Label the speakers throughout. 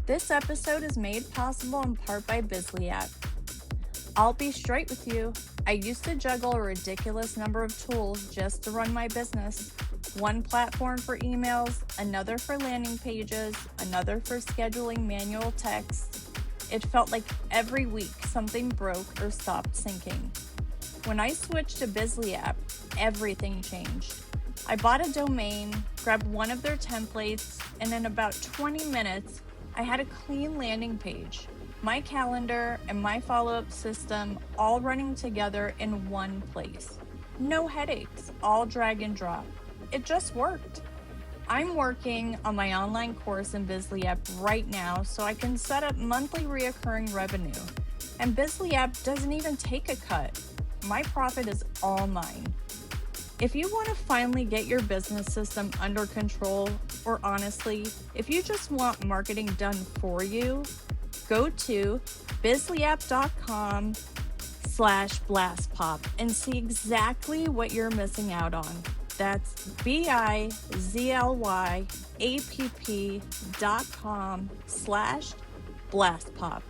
Speaker 1: This episode is made possible in part by BizlyApp. I'll be straight with you. I used to juggle a ridiculous number of tools just to run my business. One platform for emails, another for landing pages, another for scheduling manual text. It felt like every week something broke or stopped syncing. When I switched to BizlyApp, everything changed. I bought a domain, grabbed one of their templates, and in about 20 minutes, I had a clean landing page, my calendar, and my follow-up system all running together in one place. No headaches, all drag and drop. It just worked. I'm working on my online course in BizlyApp right now so I can set up monthly reoccurring revenue. And BizlyApp doesn't even take a cut. My profit is all mine. If you want to finally get your business system under control, or honestly, if you just want marketing done for you, go to bizlyapp.com/blastpop and see exactly what you're missing out on. That's bizlyapp.com/blastpop.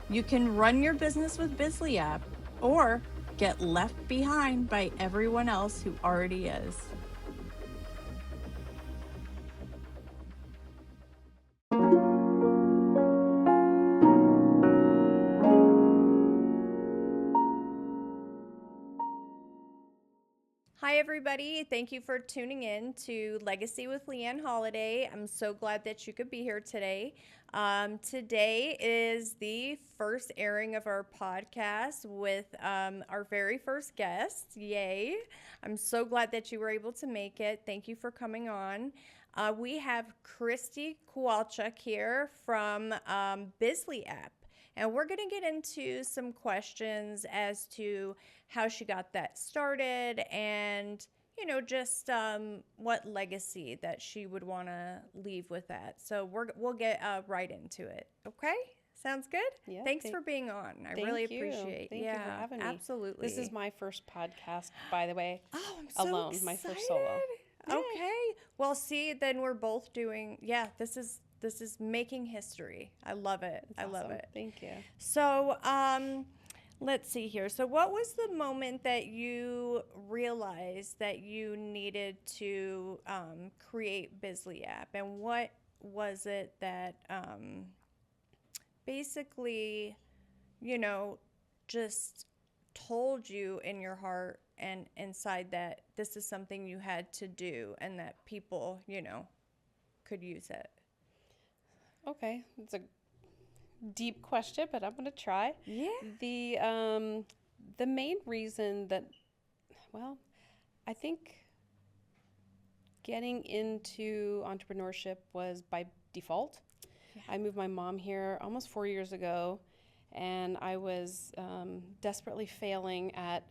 Speaker 1: You can run your business with BizlyApp or get left behind by everyone else who already is. Hi, everybody. Thank you for tuning in to Legacy with Leeann Holiday. I'm so glad that you could be here today. Today is the first airing of our podcast with our very first guest. Yay. I'm so glad that you were able to make it. Thank you for coming on. We have Kristi Kowalchuk here from BizlyApp. And we're going to get into some questions as to how she got that started and, just what legacy that she would want to leave with that. So we'll get right into it. Okay? Sounds good?
Speaker 2: Yeah.
Speaker 1: Thanks for being on. I really appreciate it.
Speaker 2: Thank you for having me.
Speaker 1: Absolutely.
Speaker 2: This is my first podcast, by the way.
Speaker 1: Oh, I'm so
Speaker 2: alone.
Speaker 1: excited.
Speaker 2: My first solo.
Speaker 1: Okay. Well, see, then we're both doing, this is making history. I love it.
Speaker 2: That's
Speaker 1: love
Speaker 2: awesome.
Speaker 1: it.
Speaker 2: Thank you.
Speaker 1: So, let's see here. So what was the moment that you realized that you needed to create BizlyApp? And what was it that basically, just told you in your heart and inside that this is something you had to do and that people, could use it?
Speaker 2: Okay. It's a deep question, but I'm going to try.
Speaker 1: Yeah.
Speaker 2: The main reason that, I think getting into entrepreneurship was by default. Yeah. I moved my mom here almost 4 years ago, and I was desperately failing at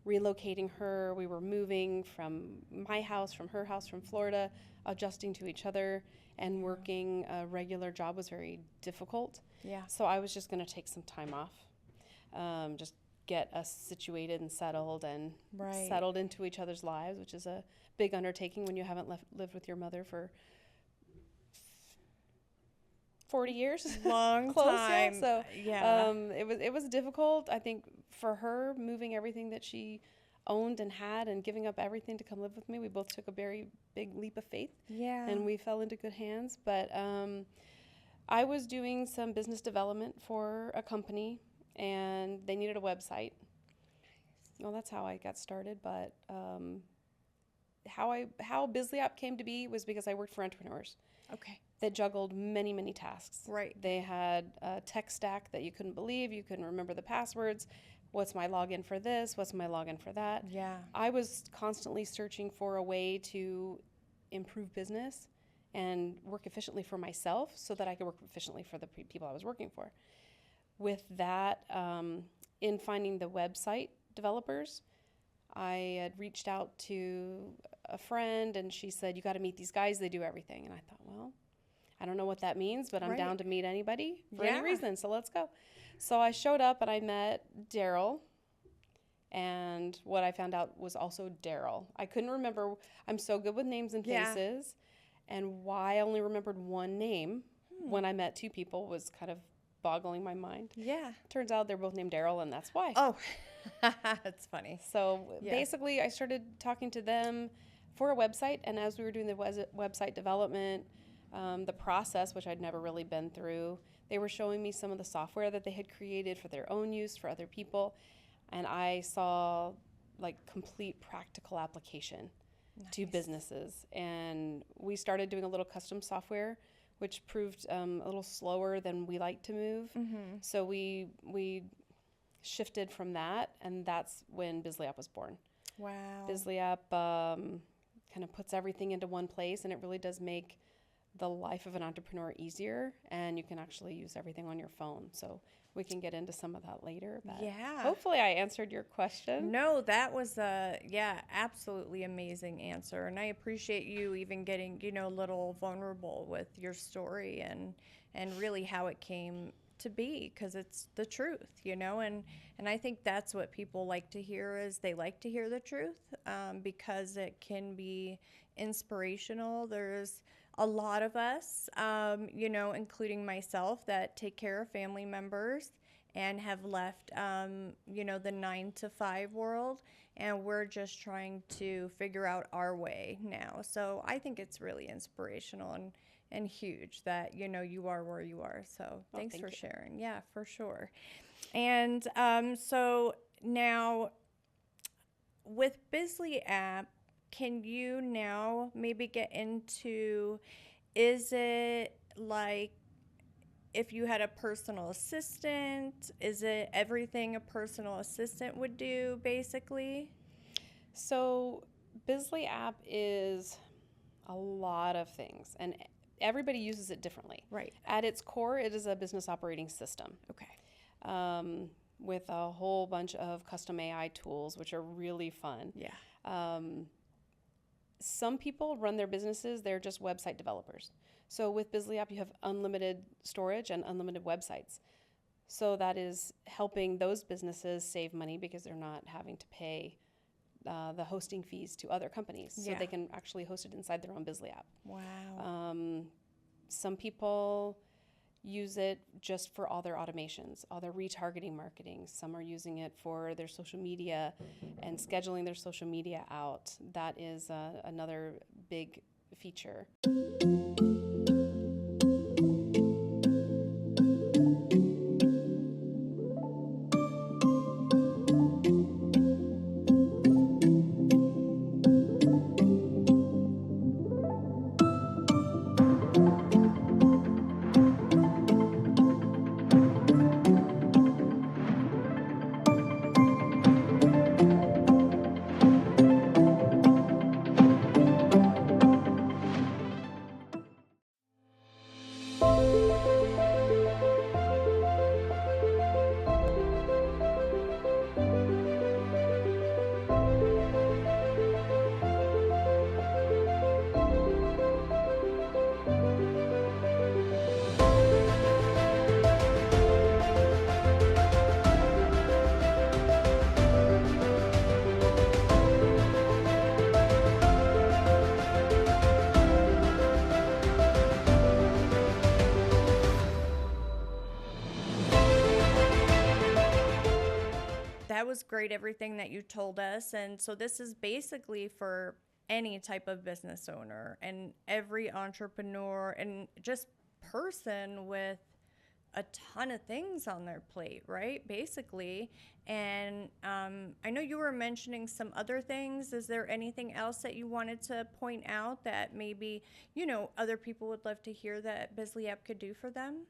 Speaker 2: relocating her. We were moving from my house, from her house, from Florida, adjusting to each other, and working a regular job was very difficult.
Speaker 1: Yeah.
Speaker 2: So I was just going to take some time off, just get us situated and settled and settled into each other's lives, which is a big undertaking when you haven't lived with your mother for 40 years.
Speaker 1: Long
Speaker 2: Close,
Speaker 1: time.
Speaker 2: Yeah. So
Speaker 1: yeah.
Speaker 2: It was difficult. I think for her, moving everything that she owned and had and giving up everything to come live with me, we both took a very big leap of faith.
Speaker 1: Yeah.
Speaker 2: And we fell into good hands. But I was doing some business development for a company, and they needed a website. Well, that's how I got started. But how BizlyApp came to be was because I worked for entrepreneurs.
Speaker 1: Okay.
Speaker 2: That juggled many, many tasks.
Speaker 1: Right.
Speaker 2: They had a tech stack that you couldn't believe. You couldn't remember the passwords. What's my login for this? What's my login for that?
Speaker 1: Yeah.
Speaker 2: I was constantly searching for a way to improve business and work efficiently for myself so that I could work efficiently for the people I was working for. With that, in finding the website developers, I had reached out to a friend, and she said, you got to meet these guys. They do everything. And I thought, well, I don't know what that means, but I'm down to meet anybody for any reason, so let's go. So I showed up, and I met Daryl, and what I found out was also Daryl. I couldn't remember. I'm so good with names and faces, and why I only remembered one name when I met two people was kind of boggling my mind.
Speaker 1: Yeah.
Speaker 2: Turns out they're both named Daryl, and that's why.
Speaker 1: Oh, that's funny.
Speaker 2: So
Speaker 1: Yeah.
Speaker 2: basically, I started talking to them for a website, and as we were doing the website development, the process, which I'd never really been through, they were showing me some of the software that they had created for their own use, for other people, and I saw like complete practical application to businesses. And we started doing a little custom software, which proved a little slower than we like to move. So we shifted from that, and that's when BizlyApp was born.
Speaker 1: Wow.
Speaker 2: BizlyApp kind of puts everything into one place, and it really does make the life of an entrepreneur easier, and you can actually use everything on your phone. So we can get into some of that later. But
Speaker 1: Yeah.
Speaker 2: hopefully I answered your question.
Speaker 1: No, that was a, absolutely amazing answer. And I appreciate you even getting, a little vulnerable with your story and really how it came to be, because it's the truth, and I think that's what people like to hear, is they like to hear the truth, because it can be inspirational. There's a lot of us, including myself, that take care of family members and have left, the 9-to-5 world, and we're just trying to figure out our way now. So I think it's really inspirational and huge that, you are where you are. So thanks for sharing. Yeah, for sure. And so now with BizlyApp, can you now maybe get into, is it like if you had a personal assistant, is it everything a personal assistant would do, basically?
Speaker 2: So BizlyApp is a lot of things, and everybody uses it differently.
Speaker 1: Right.
Speaker 2: At its core, it is a business operating system.
Speaker 1: Okay.
Speaker 2: With a whole bunch of custom AI tools, which are really fun.
Speaker 1: Yeah.
Speaker 2: Some people run their businesses, they're just website developers. So with BizlyApp, you have unlimited storage and unlimited websites. So that is helping those businesses save money because they're not having to pay the hosting fees to other companies. So they can actually host it inside their own BizlyApp.
Speaker 1: Wow.
Speaker 2: Some people use it just for all their automations, all their retargeting marketing. Some are using it for their social media and scheduling their social media out. That is another big feature.
Speaker 1: That was great, everything that you told us. And so this is basically for any type of business owner and every entrepreneur and just person with a ton of things on their plate, right? Basically. And I know you were mentioning some other things. Is there anything else that you wanted to point out that maybe, other people would love to hear that BizlyApp could do for them?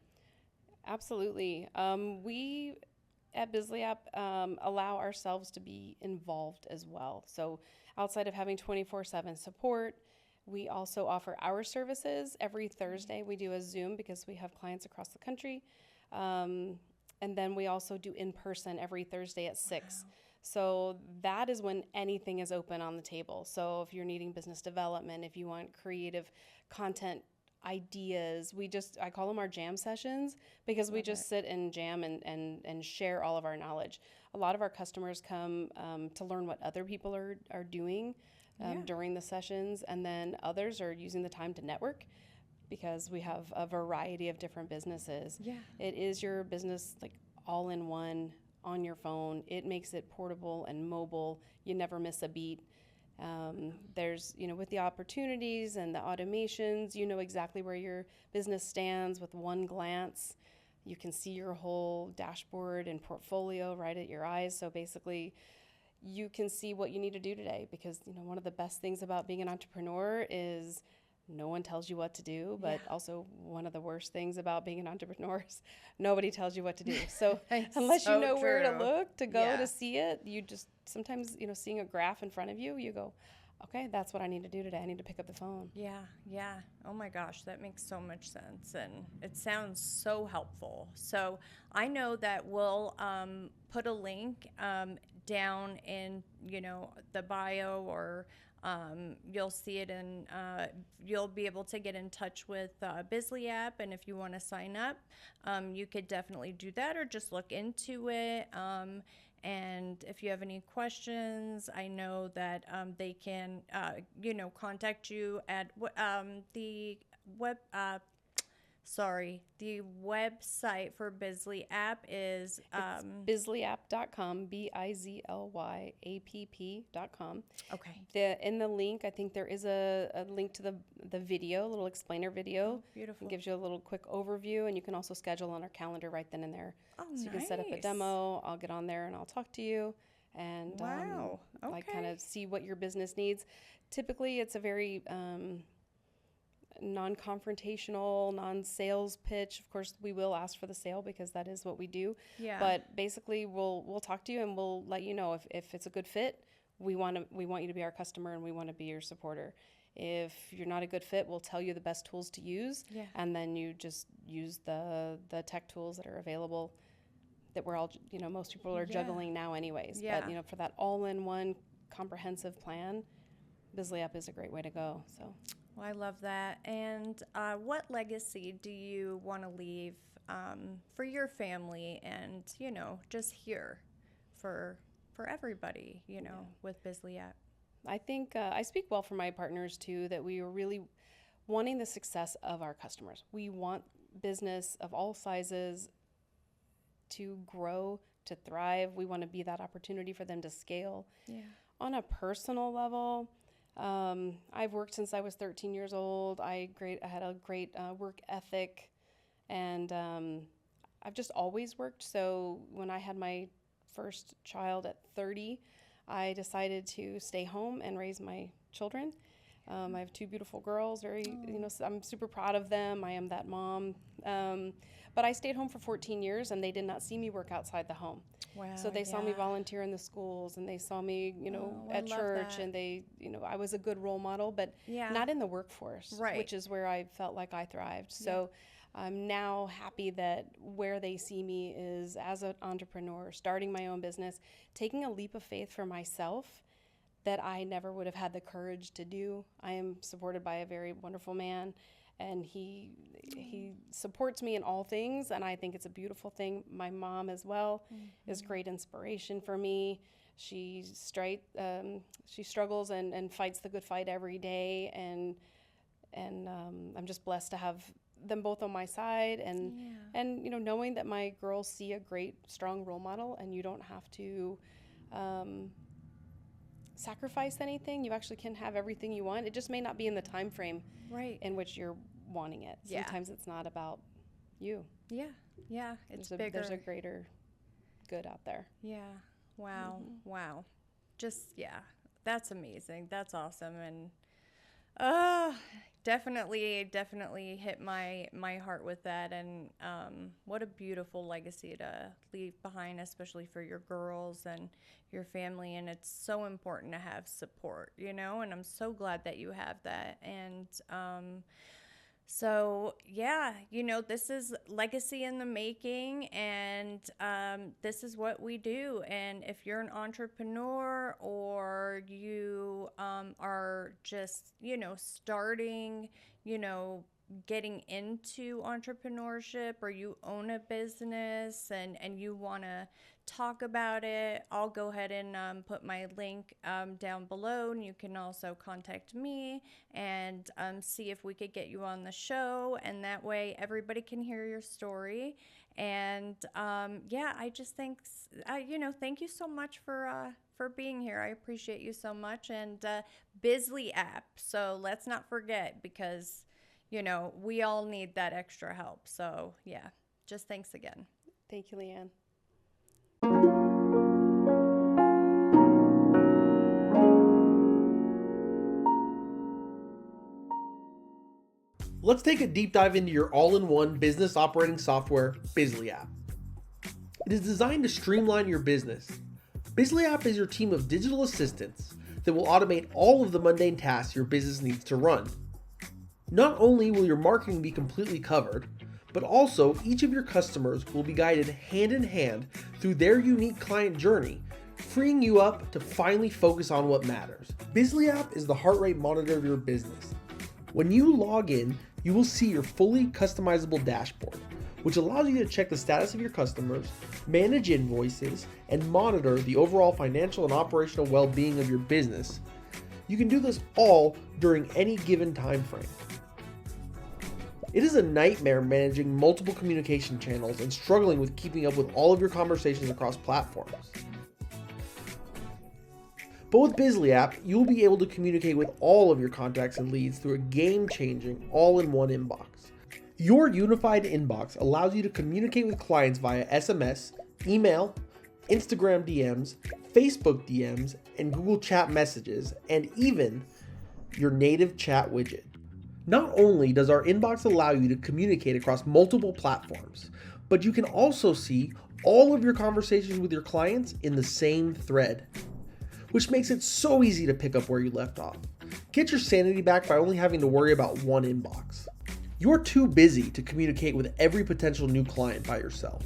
Speaker 2: Absolutely. We at BizlyApp allow ourselves to be involved as well. So outside of having 24/7 support, we also offer our services. Every Thursday we do a Zoom because we have clients across the country. And then we also do in person every Thursday at 6. Wow. So that is when anything is open on the table. So if you're needing business development, if you want creative content ideas, I call them our jam sessions because we just sit and jam and share all of our knowledge. A lot of our customers come to learn what other people are doing during the sessions, and then others are using the time to network. because we have a variety of different businesses.
Speaker 1: Yeah.
Speaker 2: It is your business like all in one on your phone. It makes it portable and mobile. You never miss a beat. There's, with the opportunities and the automations, you know exactly where your business stands with one glance. You can see your whole dashboard and portfolio right at your eyes. So basically, you can see what you need to do today, because, one of the best things about being an entrepreneur is no one tells you what to do, but also one of the worst things about being an entrepreneur is nobody tells you what to do. So unless you know where to look to go to see it, you just sometimes, seeing a graph in front of you, you go, okay, that's what I need to do today. I need to pick up the phone.
Speaker 1: Yeah. Oh my gosh, that makes so much sense. And it sounds so helpful. So I know that we'll put a link down in, the bio, or you'll see it in, you'll be able to get in touch with BizlyApp. And if you want to sign up, you could definitely do that, or just look into it. And if you have any questions, I know that they can, contact you at the the website for BizlyApp is
Speaker 2: It's BizlyApp.com, BizlyApp.com.
Speaker 1: Okay.
Speaker 2: In the link, I think there is a link to the video, a little explainer video.
Speaker 1: Oh, beautiful.
Speaker 2: It gives you a little quick overview, and you can also schedule on our calendar right then and there.
Speaker 1: Oh,
Speaker 2: so you can set up a
Speaker 1: nice.
Speaker 2: demo. I'll get on there and I'll talk to you, and
Speaker 1: Wow.
Speaker 2: like kind of see what your business needs. Typically, it's a very non-confrontational, non-sales pitch. Of course, we will ask for the sale because that is what we do.
Speaker 1: Yeah.
Speaker 2: But basically, we'll talk to you and we'll let you know if it's a good fit. We want you to be our customer, and we want to be your supporter. If you're not a good fit, we'll tell you the best tools to use, and then you just use the tech tools that are available that we're all, most people are juggling now anyways.
Speaker 1: Yeah.
Speaker 2: But, for that all-in-one comprehensive plan, BizlyApp is a great way to go. So.
Speaker 1: Well, I love that. And what legacy do you want to leave for your family and, just here for everybody, with BizlyApp?
Speaker 2: I think I speak well for my partners too, that we are really wanting the success of our customers. We want business of all sizes to grow, to thrive. We want to be that opportunity for them to scale.
Speaker 1: Yeah.
Speaker 2: On a personal level, I've worked since I was 13 years old. I had a great work ethic, and I've just always worked. So when I had my first child at 30, I decided to stay home and raise my children. I have two beautiful girls. I'm super proud of them. I am that mom. But I stayed home for 14 years, and they did not see me work outside the home.
Speaker 1: Wow.
Speaker 2: So they saw me volunteer in the schools, and they saw me, at church, and I was a good role model, but not in the workforce, which is where I felt like I thrived. So I'm now happy that where they see me is as an entrepreneur, starting my own business, taking a leap of faith for myself that I never would have had the courage to do. I am supported by a very wonderful man, and he supports me in all things, and I think it's a beautiful thing. My mom as well is great inspiration for me. She struggles and fights the good fight every day, and I'm just blessed to have them both on my side, and knowing that my girls see a great, strong role model, and you don't have to sacrifice anything. You actually can have everything you want. It just may not be in the time frame in which you're wanting it. Sometimes it's not about you.
Speaker 1: It's bigger.
Speaker 2: There's a greater good out there.
Speaker 1: Wow. Just that's amazing. That's awesome. And definitely hit my heart with that. And what a beautiful legacy to leave behind, especially for your girls and your family. And it's so important to have support, and I'm so glad that you have that. And so this is legacy in the making, and this is what we do. And if you're an entrepreneur, or you are just starting getting into entrepreneurship or you own a business and you want to talk about it, I'll go ahead and put my link down below, and you can also contact me and see if we could get you on the show, and that way everybody can hear your story. And yeah, I just think, thank you so much for being here. I appreciate you so much. And BizlyApp. So let's not forget, because we all need that extra help. So yeah, just thanks again.
Speaker 2: Thank you, Leanne.
Speaker 3: Let's take a deep dive into your all-in-one business operating software, BizlyApp. It is designed to streamline your business. BizlyApp is your team of digital assistants that will automate all of the mundane tasks your business needs to run. Not only will your marketing be completely covered, but also each of your customers will be guided hand in hand through their unique client journey, freeing you up to finally focus on what matters. BizlyApp is the heart rate monitor of your business. When you log in, you will see your fully customizable dashboard, which allows you to check the status of your customers, manage invoices, and monitor the overall financial and operational well-being of your business. You can do this all during any given time frame. It is a nightmare managing multiple communication channels and struggling with keeping up with all of your conversations across platforms. But with BizlyApp, you'll be able to communicate with all of your contacts and leads through a game-changing, all-in-one inbox. Your unified inbox allows you to communicate with clients via SMS, email, Instagram DMs, Facebook DMs, and Google Chat messages, and even your native chat widget. Not only does our inbox allow you to communicate across multiple platforms, but you can also see all of your conversations with your clients in the same thread, which makes it so easy to pick up where you left off. Get your sanity back by only having to worry about one inbox. You're too busy to communicate with every potential new client by yourself.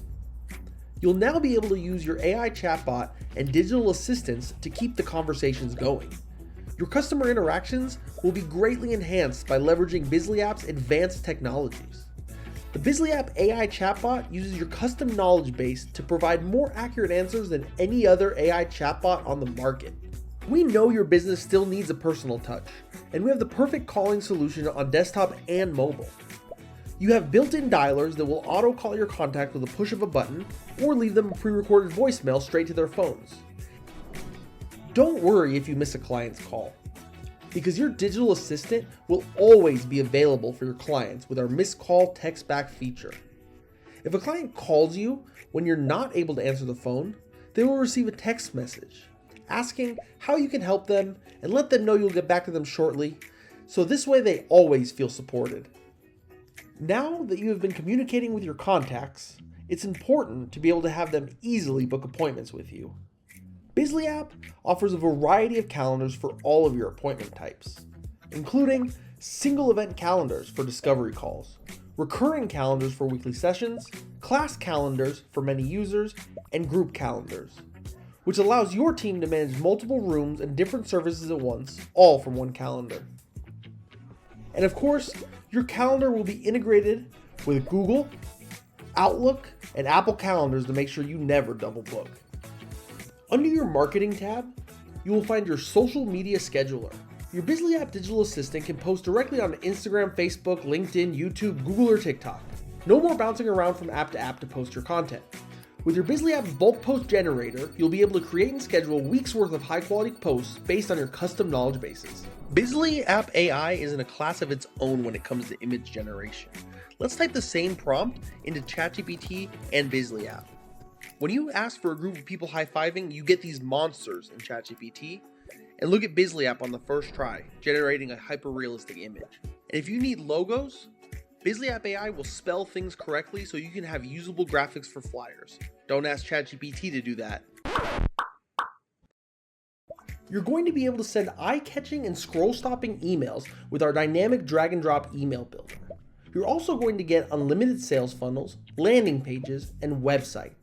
Speaker 3: You'll now be able to use your AI chatbot and digital assistants to keep the conversations going. Your customer interactions will be greatly enhanced by leveraging BizlyApp's advanced technologies. The BizlyApp AI chatbot uses your custom knowledge base to provide more accurate answers than any other AI chatbot on the market. We know your business still needs a personal touch, and we have the perfect calling solution on desktop and mobile. You have built-in dialers that will auto-call your contact with a push of a button, or leave them a pre-recorded voicemail straight to their phones. Don't worry if you miss a client's call, because your digital assistant will always be available for your clients with our missed call text back feature. If a client calls you when you're not able to answer the phone, they will receive a text message asking how you can help them and let them know you'll get back to them shortly, so this way they always feel supported. Now that you have been communicating with your contacts, it's important to be able to have them easily book appointments with you. BizlyApp offers a variety of calendars for all of your appointment types, including single event calendars for discovery calls, recurring calendars for weekly sessions, class calendars for many users, and group calendars, which allows your team to manage multiple rooms and different services at once, all from one calendar. And of course, your calendar will be integrated with Google, Outlook, and Apple calendars to make sure you never double book. Under your marketing tab, you will find your social media scheduler. Your BizlyApp digital assistant can post directly on Instagram, Facebook, LinkedIn, YouTube, Google, or TikTok. No more bouncing around from app to app to post your content. With your BizlyApp bulk post generator, you'll be able to create and schedule weeks worth of high quality posts based on your custom knowledge bases. BizlyApp AI is in a class of its own when it comes to image generation. Let's type the same prompt into ChatGPT and BizlyApp. When you ask for a group of people high-fiving, you get these monsters in ChatGPT. And look at BizlyApp on the first try, generating a hyper-realistic image. And if you need logos, BizlyApp AI will spell things correctly so you can have usable graphics for flyers. Don't ask ChatGPT to do that. You're going to be able to send eye-catching and scroll-stopping emails with our dynamic drag-and-drop email builder. You're also going to get unlimited sales funnels, landing pages, and websites.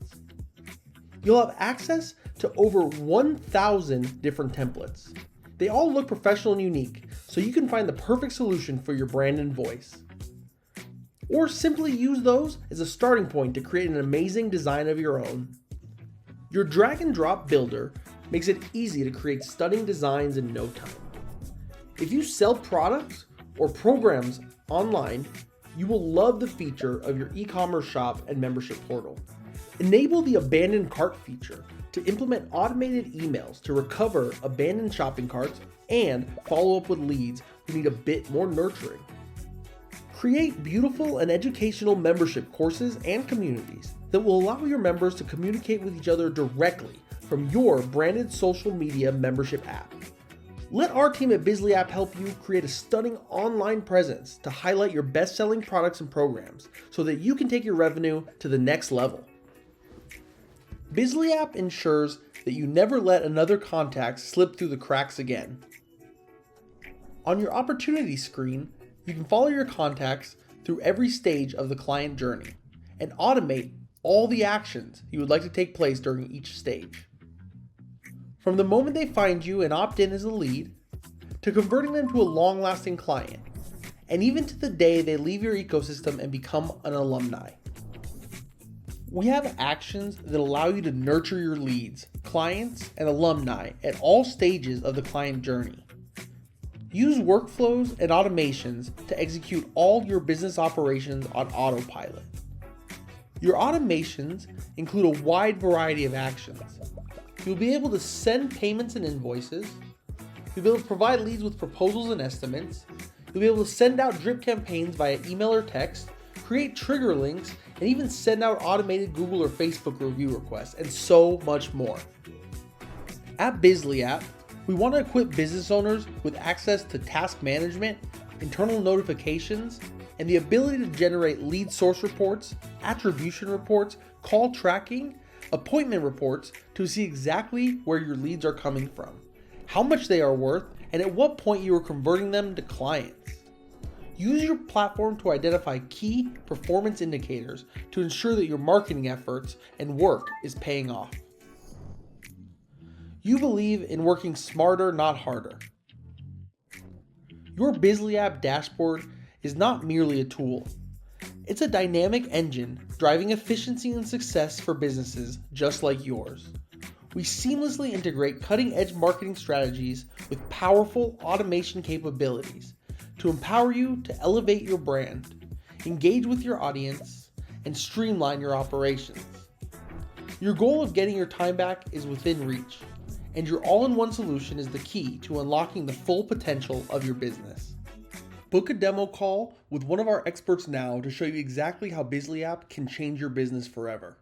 Speaker 3: You'll have access to over 1,000 different templates. They all look professional and unique, so you can find the perfect solution for your brand and voice. or simply use those as a starting point to create an amazing design of your own. Your drag and drop builder makes it easy to create stunning designs in no time. If you sell products or programs online, you will love the feature of your e-commerce shop and membership portal. Enable the abandoned cart feature to implement automated emails to recover abandoned shopping carts and follow up with leads who need a bit more nurturing. Create beautiful and educational membership courses and communities that will allow your members to communicate with each other directly from your branded social media membership app. Let our team at BizlyApp help you create a stunning online presence to highlight your best-selling products and programs so that you can take your revenue to the next level. BizlyApp ensures that you never let another contact slip through the cracks again. On your opportunity screen, you can follow your contacts through every stage of the client journey and automate all the actions you would like to take place during each stage. From the moment they find you and opt in as a lead, to converting them to a long-lasting client, and even to the day they leave your ecosystem and become an alumni. We have actions that allow you to nurture your leads, clients, and alumni at all stages of the client journey. Use workflows and automations to execute all your business operations on autopilot. Your automations include a wide variety of actions. You'll be able to send payments and invoices. You'll be able to provide leads with proposals and estimates. You'll be able to send out drip campaigns via email or text, create trigger links, and even send out automated Google or Facebook review requests, and so much more. At BizlyApp, we want to equip business owners with access to task management, internal notifications, and the ability to generate lead source reports, attribution reports, call tracking, appointment reports to see exactly where your leads are coming from, how much they are worth, and at what point you are converting them to clients. Use your platform to identify key performance indicators to ensure that your marketing efforts and work is paying off. You believe in working smarter, not harder. Your BizlyApp dashboard is not merely a tool. It's a dynamic engine driving efficiency and success for businesses just like yours. We seamlessly integrate cutting-edge marketing strategies with powerful automation capabilities to empower you to elevate your brand, engage with your audience, and streamline your operations. Your goal of getting your time back is within reach, and your all-in-one solution is the key to unlocking the full potential of your business. Book a demo call with one of our experts now to show you exactly how BizlyApp can change your business forever.